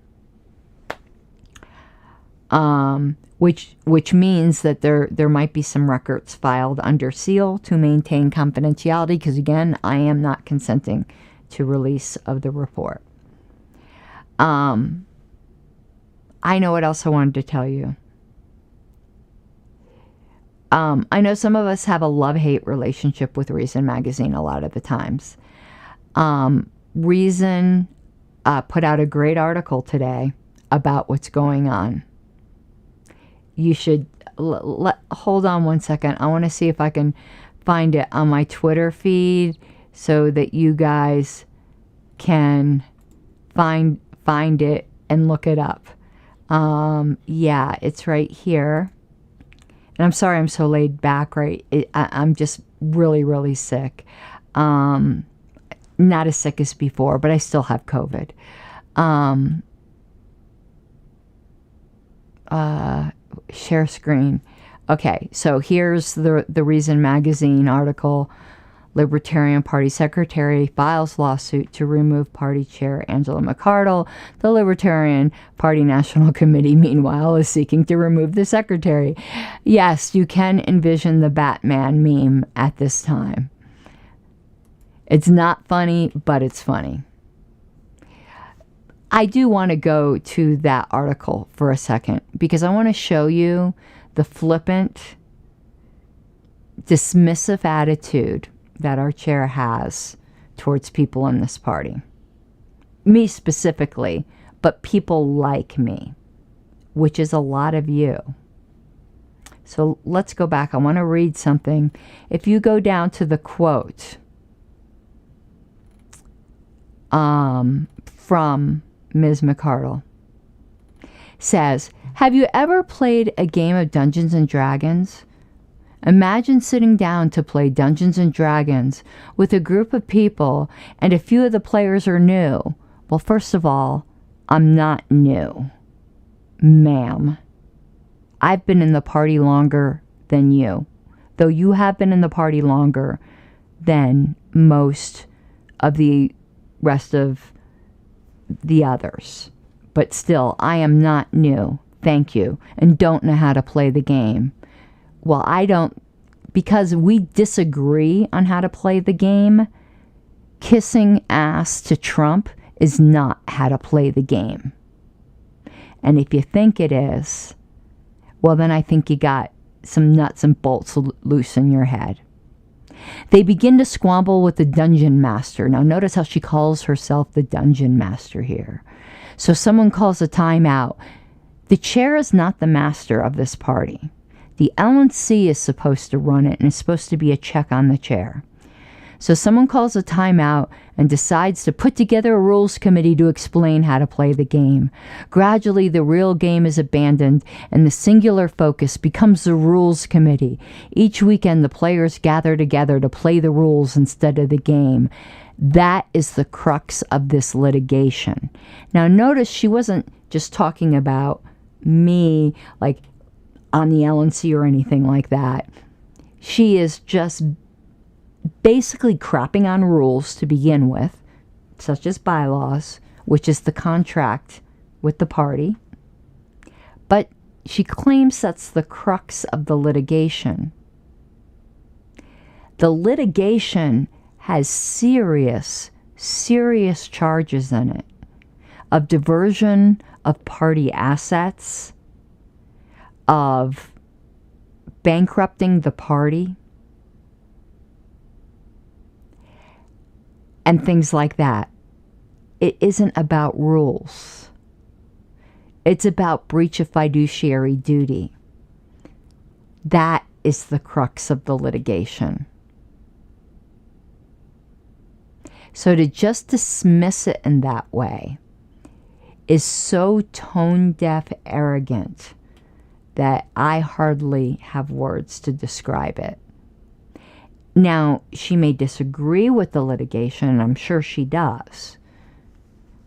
Which means that there might be some records filed under seal to maintain confidentiality, because again, I am not consenting to release of the report. I know what else I wanted to tell you. I know some of us have a love-hate relationship with Reason Magazine a lot of the times. Reason put out a great article today about what's going on. You should hold on one second. I want to see if I can find it on my Twitter feed so that you guys can find it and look it up. Yeah, it's right here. And I'm sorry I'm so laid back, right? I'm just really, really sick. Not as sick as before, but I still have COVID. Share screen. Okay, so here's the Reason Magazine article. Libertarian Party Secretary files lawsuit to remove Party Chair Angela McArdle. The Libertarian Party National Committee, meanwhile, is seeking to remove the Secretary. Yes, you can envision the Batman meme at this time. It's not funny, but it's funny. I do want to go to that article for a second because I want to show you the flippant, dismissive attitude that our chair has towards people in this party. Me specifically, but people like me, which is a lot of you. So let's go back. I want to read something. If you go down to the quote from Ms. McArdle, says, "Have you ever played a game of Dungeons and Dragons? Imagine sitting down to play Dungeons and Dragons with a group of people and a few of the players are new. Well, first of all, I'm not new, ma'am. I've been in the party longer than you, though you have been in the party longer than most of the rest of the others. But still, I am not new, thank you, and don't know how to play the game. Well, I don't, because we disagree on how to play the game. Kissing ass to Trump is not how to play the game. And if you think it is, well, then I think you got some nuts and bolts loose in your head." They begin to squabble with the dungeon master. Now, notice how she calls herself the dungeon master here. So someone calls a timeout. The chair is not the master of this party. The LNC is supposed to run it and it's supposed to be a check on the chair. So someone calls a timeout and decides to put together a rules committee to explain how to play the game. Gradually, the real game is abandoned and the singular focus becomes the rules committee. Each weekend, the players gather together to play the rules instead of the game. That is the crux of this litigation. Now, notice she wasn't just talking about me, like on the LNC or anything like that. She is just basically crapping on rules to begin with, such as bylaws, which is the contract with the party. But she claims that's the crux of the litigation. The litigation has serious charges in it of diversion of party assets, of bankrupting the party, and things like that. It isn't about rules. It's about breach of fiduciary duty. That is the crux of the litigation. So to just dismiss it in that way is so tone-deaf arrogant that I hardly have words to describe it. Now, she may disagree with the litigation, and I'm sure she does.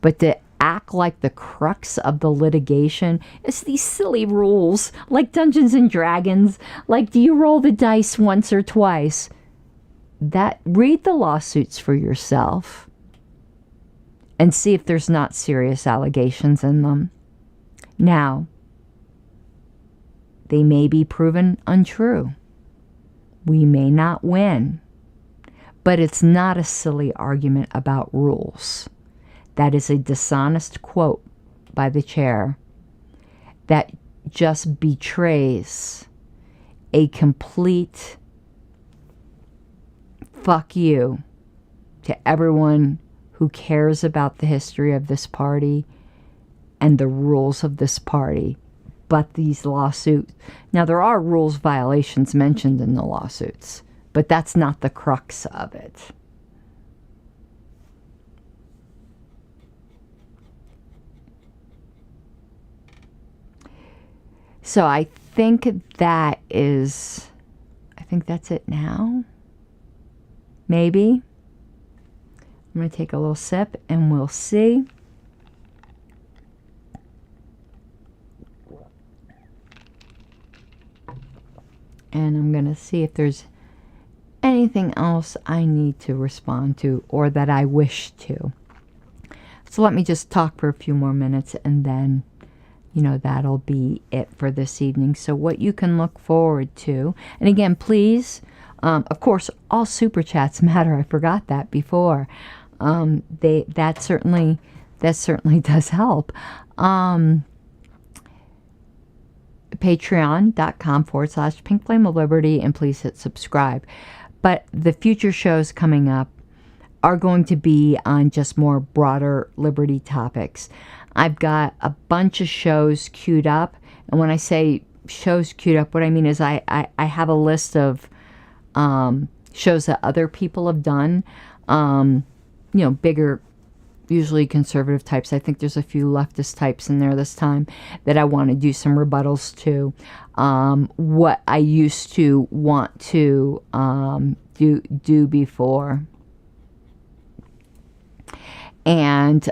But to act like the crux of the litigation is these silly rules, like Dungeons and Dragons, like do you roll the dice once or twice? Read the lawsuits for yourself and see if there's not serious allegations in them. Now, they may be proven untrue. We may not win, but it's not a silly argument about rules. That is a dishonest quote by the chair that just betrays a complete fuck you to everyone who cares about the history of this party and the rules of this party. But these lawsuits, now there are rules violations mentioned in the lawsuits, but that's not the crux of it. So I think that's it now. Maybe. I'm going to take a little sip and we'll see. And I'm going to see if there's any anything else I need to respond to or that I wish to. So let me just talk for a few more minutes, and then, that'll be it for this evening. So what you can look forward to, and again, please, of course, all super chats matter. I forgot that before. That certainly does help. Patreon.com/Pink Flame of Liberty, and please hit subscribe. But the future shows coming up are going to be on just more broader liberty topics. I've got a bunch of shows queued up, and when I say shows queued up, what I mean is I have a list of shows that other people have done, bigger, usually conservative types. I think there's a few leftist types in there this time that I want to do some rebuttals to. What I used to want to do before. And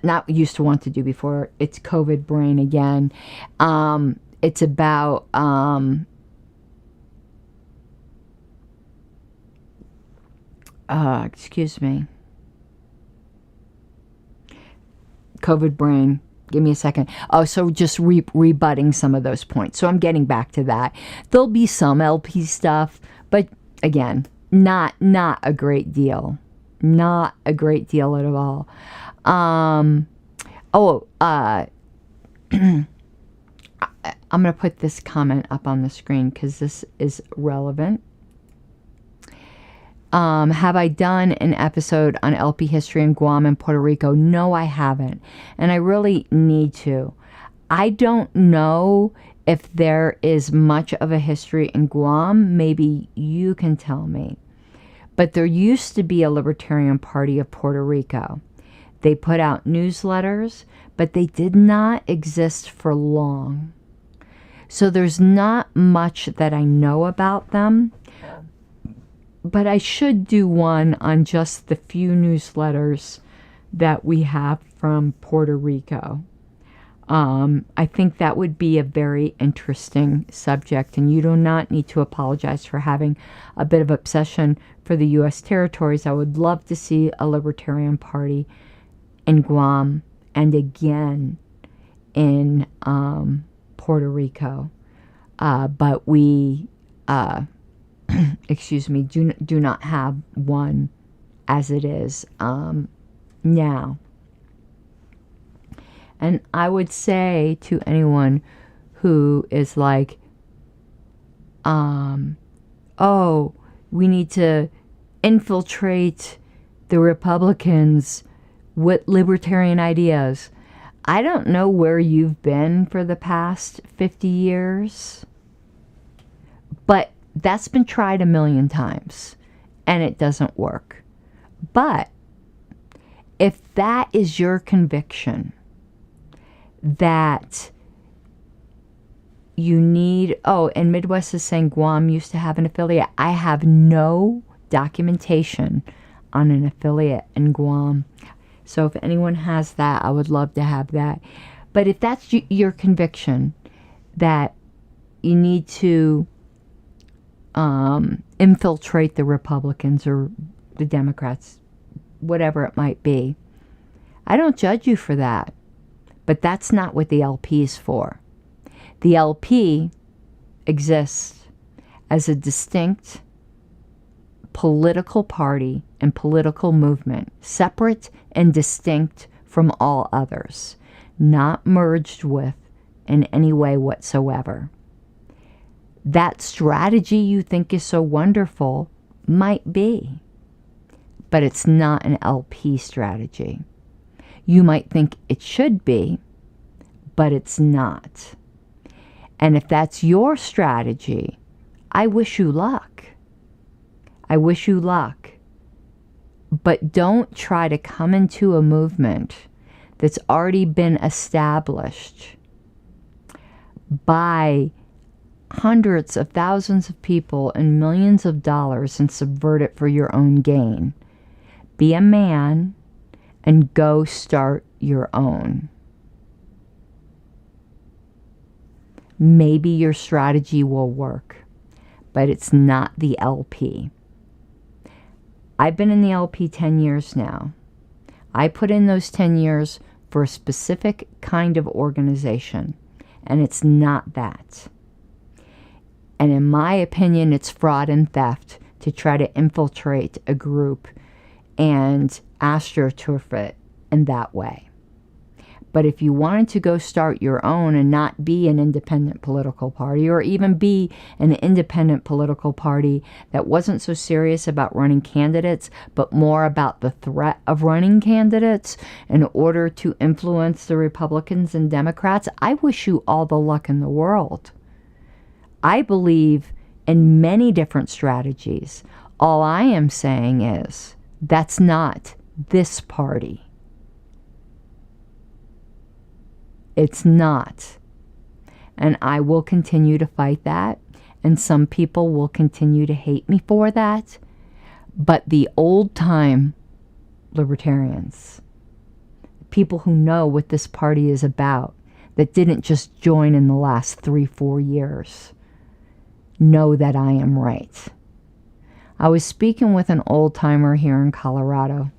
not used to want to do before. It's COVID brain again. It's about excuse me. COVID brain. Give me a second. Oh, so just rebutting some of those points. So I'm getting back to that. There'll be some LP stuff, but again, not a great deal. Not a great deal at all. I'm going to put this comment up on the screen because this is relevant. Have I done an episode on LP history in Guam and Puerto Rico? No, I haven't. And I really need to. I don't know if there is much of a history in Guam. Maybe you can tell me. But there used to be a Libertarian Party of Puerto Rico. They put out newsletters, but they did not exist for long. So there's not much that I know about them. But I should do one on just the few newsletters that we have from Puerto Rico. I think that would be a very interesting subject, and you do not need to apologize for having a bit of obsession for the U.S. territories. I would love to see a Libertarian Party in Guam and again in Puerto Rico. But we, excuse me, do not have one as it is now. And I would say to anyone who is like, oh, we need to infiltrate the Republicans with libertarian ideas. I don't know where you've been for the past 50 years, but that's been tried a million times, and it doesn't work. But if that is your conviction, that you need, and Midwest is saying Guam used to have an affiliate. I have no documentation on an affiliate in Guam. So if anyone has that, I would love to have that. But if that's your conviction that you need to infiltrate the Republicans or the Democrats, whatever it might be, I don't judge you for that. But that's not what the LP is for. The LP exists as a distinct political party and political movement, separate and distinct from all others, not merged with in any way whatsoever. That strategy you think is so wonderful might be, but it's not an LP strategy. You might think it should be, but it's not. And if that's your strategy, I wish you luck. I wish you luck. But don't try to come into a movement that's already been established by hundreds of thousands of people and millions of dollars and subvert it for your own gain. Be a man and go start your own. Maybe your strategy will work, but it's not the LP. I've been in the LP 10 years now. I put in those 10 years for a specific kind of organization, and it's not that. And in my opinion, it's fraud and theft to try to infiltrate a group and astroturf it in that way. But if you wanted to go start your own and not be an independent political party, or even be an independent political party that wasn't so serious about running candidates, but more about the threat of running candidates in order to influence the Republicans and Democrats, I wish you all the luck in the world. I believe in many different strategies. All I am saying is that's not this party. It's not. And I will continue to fight that. And some people will continue to hate me for that. But the old-time libertarians, people who know what this party is about, that didn't just join in the last 3-4 years, know that I am right. I was speaking with an old-timer here in Colorado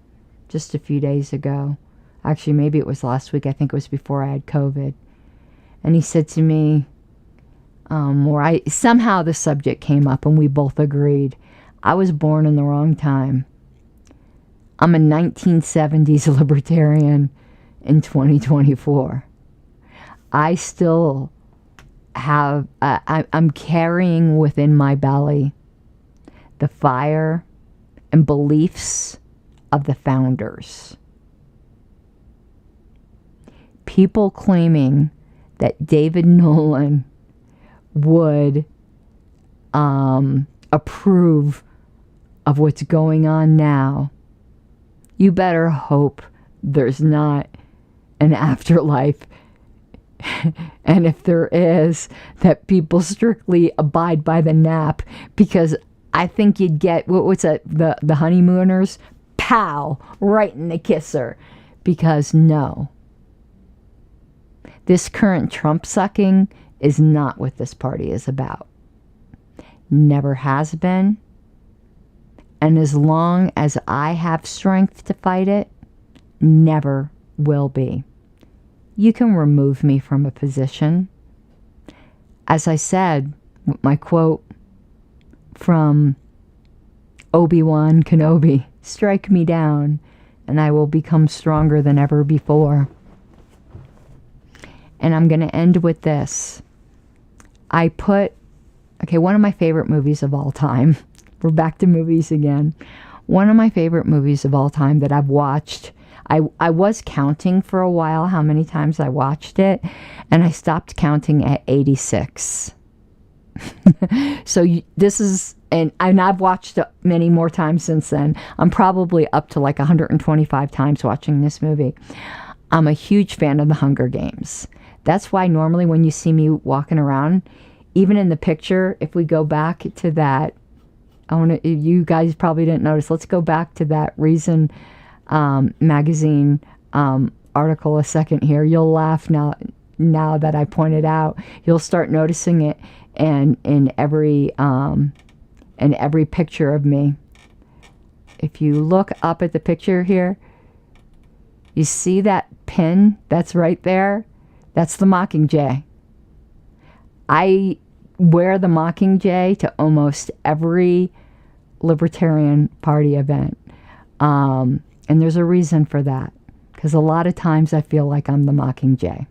just a few days ago. Actually, maybe it was last week. I think it was before I had COVID. And he said to me, somehow the subject came up and we both agreed. I was born in the wrong time. I'm a 1970s libertarian in 2024. I still have, I'm carrying within my belly the fire and beliefs of the founders. People claiming that David Nolan would approve of what's going on now, you better hope there's not an afterlife. And if there is, that people strictly abide by the nap, because I think you'd get, what's that, the honeymooners? Pow! Right in the kisser. Because no. This current Trump sucking is not what this party is about. Never has been. And as long as I have strength to fight it, never will be. You can remove me from a position. As I said, my quote from Obi-Wan Kenobi, strike me down and I will become stronger than ever before. And I'm going to end with this. One of my favorite movies of all time. We're back to movies again. One of my favorite movies of all time that I've watched. I was counting for a while how many times I watched it, and I stopped counting at 86. So this is, and I've watched it many more times since then. I'm probably up to like 125 times watching this movie. I'm a huge fan of the Hunger Games. That's why normally when you see me walking around, even in the picture, if we go back to that, you guys probably didn't notice. Let's go back to that Reason magazine article a second here. You'll laugh now that I pointed out. You'll start noticing it in every picture of me. If you look up at the picture here, you see that pin that's right there? That's the Mockingjay. I wear the Mockingjay to almost every Libertarian Party event. And there's a reason for that. Because a lot of times I feel like I'm the Mockingjay.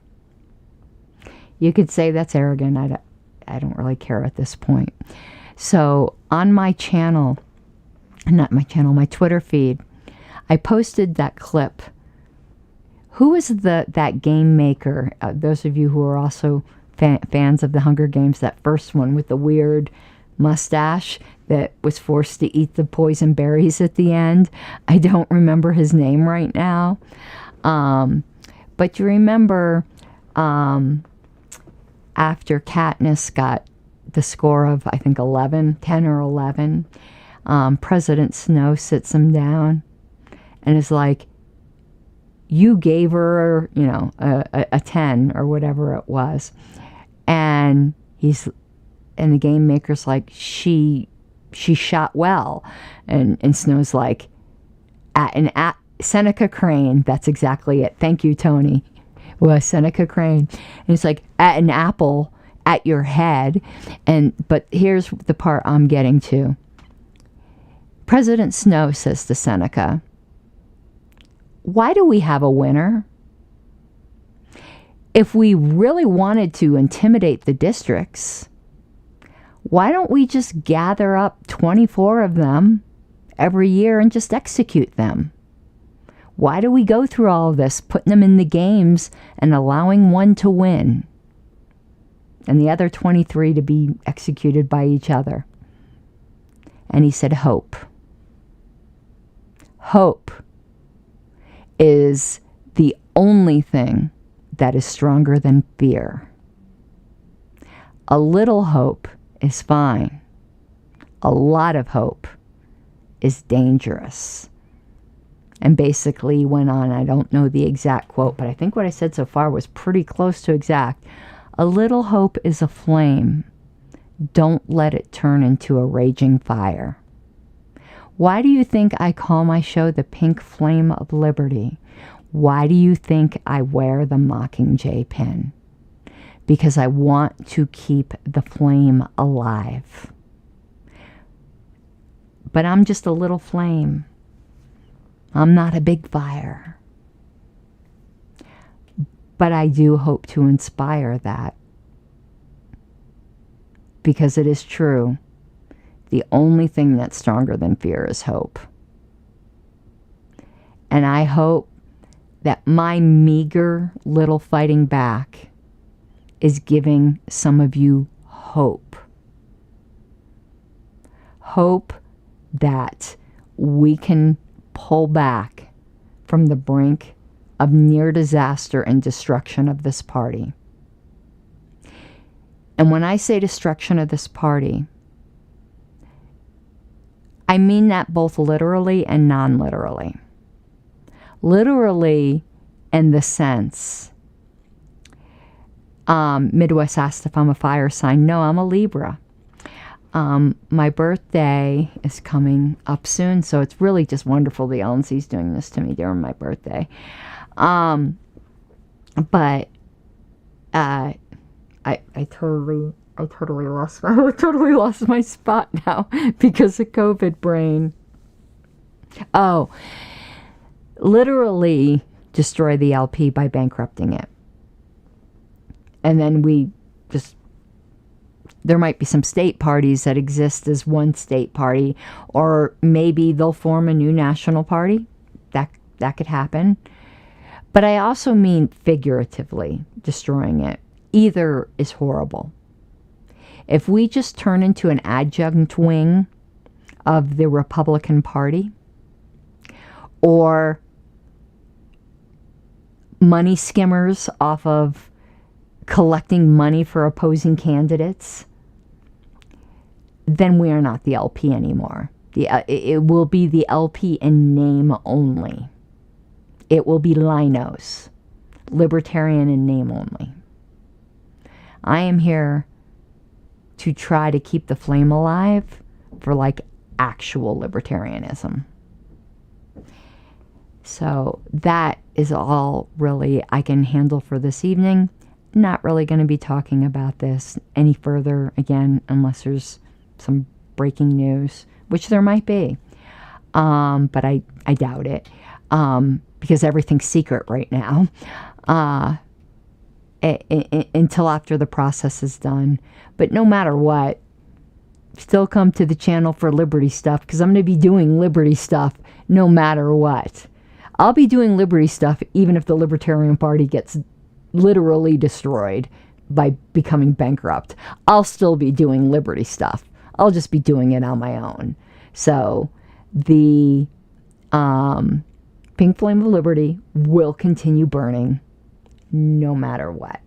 You could say that's arrogant. I don't really care at this point. So on my channel, my Twitter feed, I posted that clip. Who is that game maker? Those of you who are also fans of the Hunger Games, that first one with the weird mustache that was forced to eat the poison berries at the end. I don't remember his name right now. But you remember after Katniss got the score of, I think, 10 or 11, President Snow sits him down and is like, you gave her, a 10 or whatever it was. And And the game maker's like, she shot well. And Snow's like, at Seneca Crane. That's exactly it. Thank you, Tony. Well, Seneca Crane. And it's like, at an apple at your head. But here's the part I'm getting to. President Snow says to Seneca, why do we have a winner? If we really wanted to intimidate the districts, why don't we just gather up 24 of them every year and just execute them? Why do we go through all of this, putting them in the games and allowing one to win and the other 23 to be executed by each other? And he said, hope. Hope is the only thing that is stronger than fear. A little hope is fine. A lot of hope is dangerous. And basically he went on, I don't know the exact quote, but I think what I said so far was pretty close to exact. A little hope is a flame. Don't let it turn into a raging fire. Why do you think I call my show The Pink Flame of Liberty? Why do you think I wear the Mockingjay pin? Because I want to keep the flame alive. But I'm just a little flame. I'm not a big fire. But I do hope to inspire that. Because it is true. The only thing that's stronger than fear is hope. And I hope that my meager little fighting back is giving some of you hope. Hope that we can pull back from the brink of near disaster and destruction of this party. And when I say destruction of this party, I mean that both literally and non-literally. Literally in the sense, Midwest asked if I'm a fire sign. No, I'm a Libra. My birthday is coming up soon, so it's really just wonderful the LNC's doing this to me during my birthday. But I totally lost my spot now because of COVID brain. Oh, literally destroy the LP by bankrupting it. And then there might be some state parties that exist as one state party, or maybe they'll form a new national party. That could happen. But I also mean figuratively destroying it. Either is horrible. If we just turn into an adjunct wing of the Republican Party, or money skimmers off of collecting money for opposing candidates, then we are not the LP anymore. It will be the LP in name only. It will be Linos, Libertarian in name only. I am here to try to keep the flame alive for like actual libertarianism. So that is all really I can handle for this evening. Not really going to be talking about this any further again, unless there's some breaking news, which there might be. But I doubt it, because everything's secret right now. Until after the process is done. But no matter what, still come to the channel for Liberty stuff, because I'm going to be doing Liberty stuff no matter what. I'll be doing Liberty stuff even if the Libertarian Party gets literally destroyed by becoming bankrupt. I'll still be doing Liberty stuff. I'll just be doing it on my own. So the Pink Flame of Liberty will continue burning no matter what.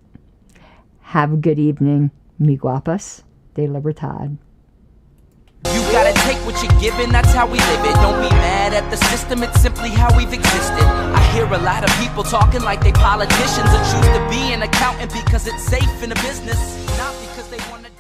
Have a good evening. Mi guapas de libertad. You gotta take what you're given, that's how we live it. Don't be mad at the system, it's simply how we've existed. I hear a lot of people talking like they politicians, or choose to be an accountant because it's safe in a business, not because they want to